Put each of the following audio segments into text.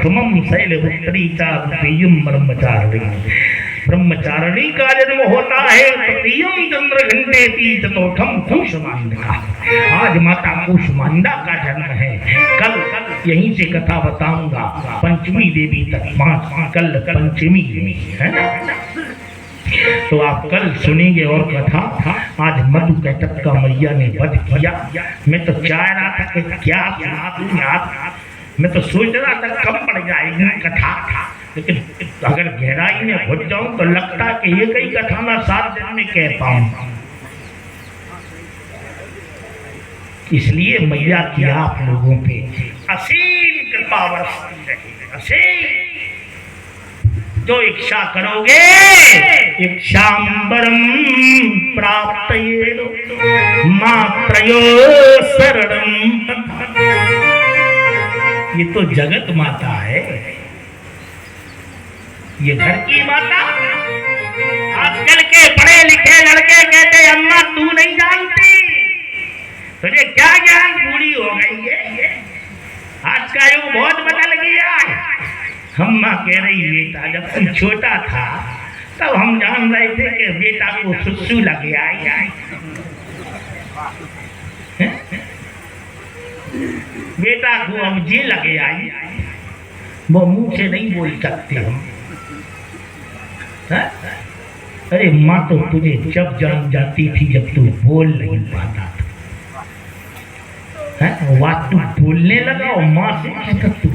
प्रथमम शैलपुत्री चा द्वितीयम ब्रह्मचारिणी। ब्रह्मचारिणी का जन्म होता है तृतीयम चंद्रघंटेति चतुर्थम कूष्मांडा। आज माता कूष्मांडा का जन्म है। कल यहीं से कथा बताऊंगा, पंचमी देवी तक, कल पंचमी है ना, तो आप कल सुनेंगे और कथा। आज मधु कैटभ का मैया ने वध किया। मैं तो चाह रहा था कि क्या सुना दूं यार, मैं तो सोच रहा था कम पड़ जाएगी कथा, लेकिन अगर गहराई में घुस जाऊं तो लगता कि ये कई कथा ना 7 दिन में कह पाऊं। इसलिए मैया की आप लोगों पे असीम कृपा बरसती रहे, असीम। जो इच्छा करोगे इच्छाम्बरम प्राप्तये मात्रयो शरणं। ये तो जगत माता है, ये घर की माता। आजकल के पढ़े लिखे लड़के कहते अम्मा तू नहीं जानती, तुझे क्या ज्ञान, पूरी हो गई है। आज का युग बहुत बदल गया है। अम्मा कह रही बेटा जब तुम छोटा था तब हम जान रहे थे कि बेटा को सुसु लग आई, बेटा को अब जी लगे आई, वो मुंह से नहीं बोल सकते हम। अरे माँ तो तुझे जब जान जाती थी जब तू बोल नहीं पाता था। बात तू बोलने लगा और माँ से कहता तू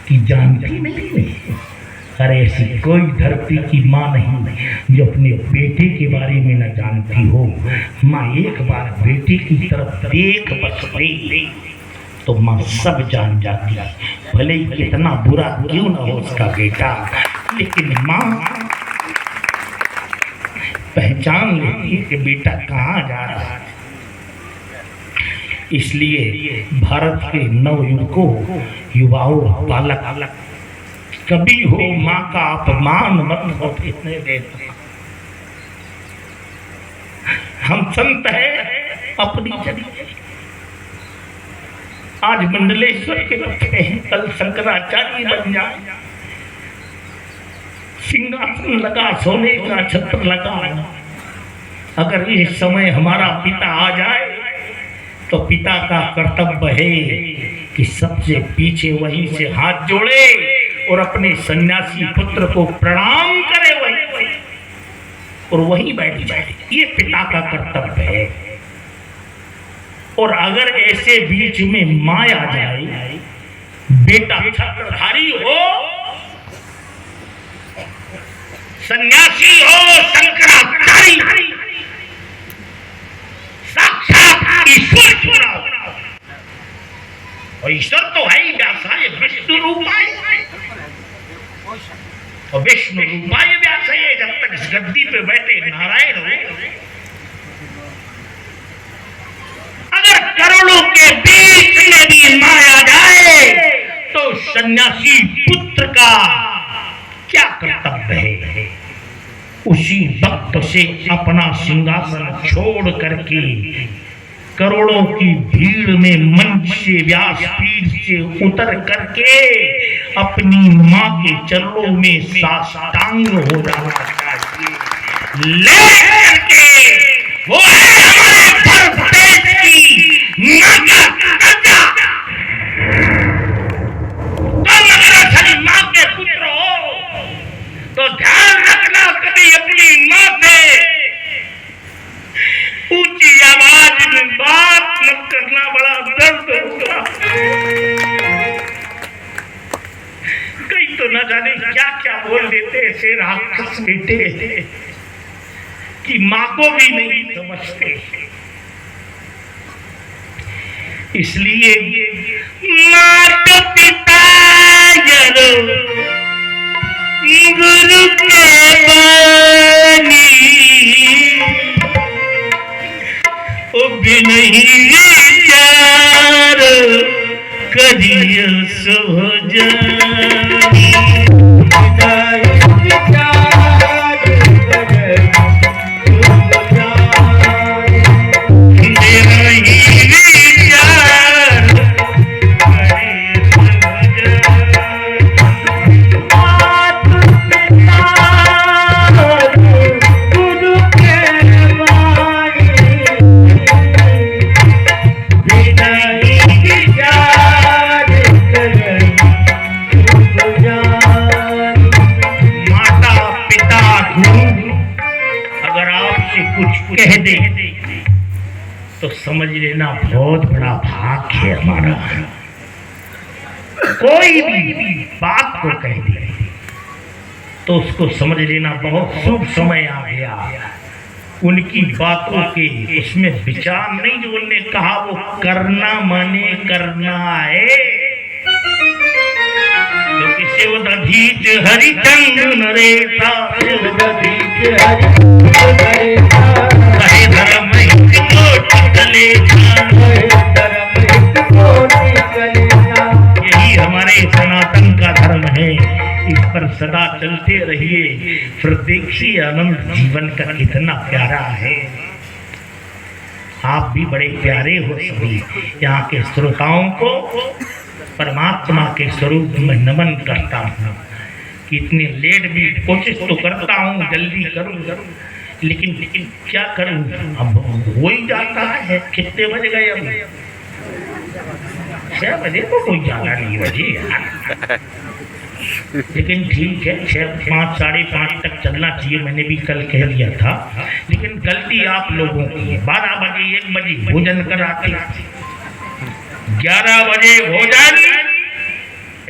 कि जानती नहीं है। अरे ऐसी कोई धरती की माँ नहीं जो अपने बेटे के बारे में न जानती हो। माँ एक बार बेटे की तरफ देख बस ले तो माँ सब जान जाती है, भले ही कितना बुरा क्यों न हो उसका बेटा, लेकिन माँ पहचान लेती है कि बेटा कहाँ जा रहा है। इसलिए भारत के नवयुवकों, युवाओं, बालक कभी हो माँ का अपमान मत होने देना। हम संत हैं अपनी जगह। आज मंडलेश्वर के रखे हैं, कल शंकराचार्य बन जाए। सिंहासन लगा, सोने का छत्र लगा। अगर इस समय हमारा पिता आ जाए तो पिता का कर्तव्य है कि सबसे पीछे वहीं से हाथ जोड़े और अपने सन्यासी पुत्र को प्रणाम करे वहीं और वहीं बैठ जाए। ये पिता का कर्तव्य है। और अगर ऐसे बीच में माँ आ जाए, बेटा छत्रधारी हो, सन्यासी हो, शंकराचार्य, साक्षात ईश्वर चुना हो। और ईश्वर तो है ही व्यासाय विष्णु रूपाय, और विष्णु रूपाय व्यासाय। जब तक इस गद्दी पे बैठे नारायण हो, अगर करोड़ों के बीच में भी माया जाए तो सन्यासी पुत्र का क्या कर्तव्य है? उसी वक्त से अपना सिंहासन छोड़ करके करोड़ों की भीड़ में मंच से, व्यासपीठ से उतर करके अपनी माँ के चरणों में साष्टांग हो जाना चाहिए। लेकर के वो हमारे भारत की माता राजा, तुम अगर असली माँ के पुत्र हो तो ध्यान रखना, कभी अपनी माँ से ऊंची आवाज में बात मत करना, बड़ा दर्द होगा। कई तो न जाने क्या क्या बोल देते ऐसे राक्षस बेटे कि माँ को भी नहीं समझते। इसलिए माता पिता गुरु के बानी नहीं विचार करिय सोजानी। समझ लेना बहुत बड़ा भाग है हमारा। कोई भी बात को कह दे तो उसको समझ लेना बहुत शुभ समय आ गया। उनकी बातों के उसमें विचार नहीं, जो उन्होंने कहा वो करना माने करना है। क्योंकि शिवदधीच हरिचंद नरेता, शिवदधीच हरिचंद नरेता, कहे धर्म हित कोटि कलेजा, धर्म हित कोटि कलेजा। यही हमारे सनातन का धर्म है, इस पर सदा चलते रहिए। फिर देखिए आनंद जीवन का कितना प्यारा है। आप भी बड़े प्यारे हो सभी। यहाँ के श्रोताओं को परमात्मा के स्वरूप में नमन करता हूँ। इतनी लेट भी कोशिश तो करता हूँ जल्दी करूँ, लेकिन क्या करूँ, अब हो ही जाता है। कितने बज गए? अब 6 बजे तो कोई ज़्यादा नहीं बजे यार, लेकिन ठीक है 6, 5, साढ़े 5 तक चलना चाहिए। मैंने भी कल कह दिया था, लेकिन गलती आप लोगों की है। 12 बजे 1 बजे भोजन कराते, 11 बजे भोजन,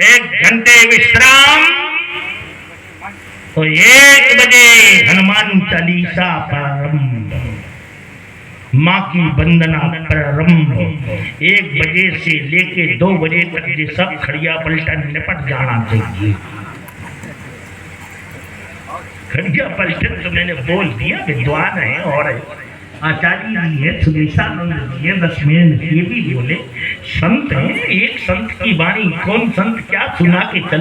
1 घंटे विश्राम, तो 1 बजे हनुमान चालीसा प्रारंभ, माँ की वंदना प्रारंभ। 1 बजे से लेके 2 बजे तक ये सब खड़िया पलटन निपट जाना चाहिए। खड़िया पलटन तो मैंने बोल दिया, विद्वान है और आचार्य जी है, सुदेशानंद जी है, 10 मिनट ये भी बोले। संत है, एक संत की वाणी कौन संत क्या सुना के चल